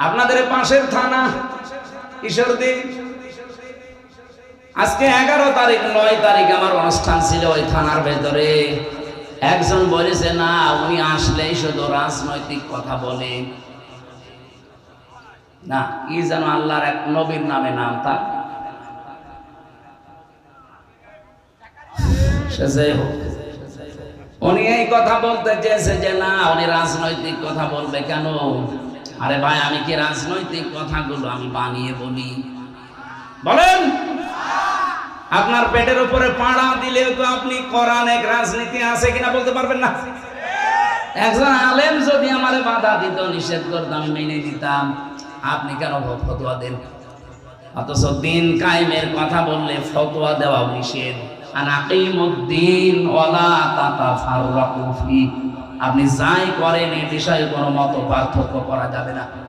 আপনাদের পাশের থানা ঈশ্বরদী, আজকে 11 তারিখ 9 তারিখ আমার অনুষ্ঠান ছিল ওই থানার ভেতরে। একজন বলেছে না উনি আসলেই শুধু রাজনৈতিক কথা বলে না, কি যেন আল্লাহর এক নবীর নামে নাম তার, উনি এই কথা বলতে চেয়েছে যে না উনি রাজনৈতিক কথা বলবে কেন। আরে ভাই আমি কি রাজনৈতিক কথাগুলো আমি বানিয়ে বলি? বলেন, আপনার পেটের উপরে পাড়া দিলেও তো আপনি কোরআনে রাজনীতি আছে কিনা বলতে পারবেন না। একজন আলেম যদি আমার বাধা দিত, নিষেধ করতো, আমি মেনে নিতাম। আপনি কেন ফতোয়া দেন? অথচ দিন কায়েমের কথা বললে ফতোয়া দেওয়া নিষেধ। আনাকিমুদ্দিন ওয়ালা তাতাফাররাকু ফি, আপনি যাই করেন এই বিষয়ে কোনো মত পার্থক্য করা যাবে না।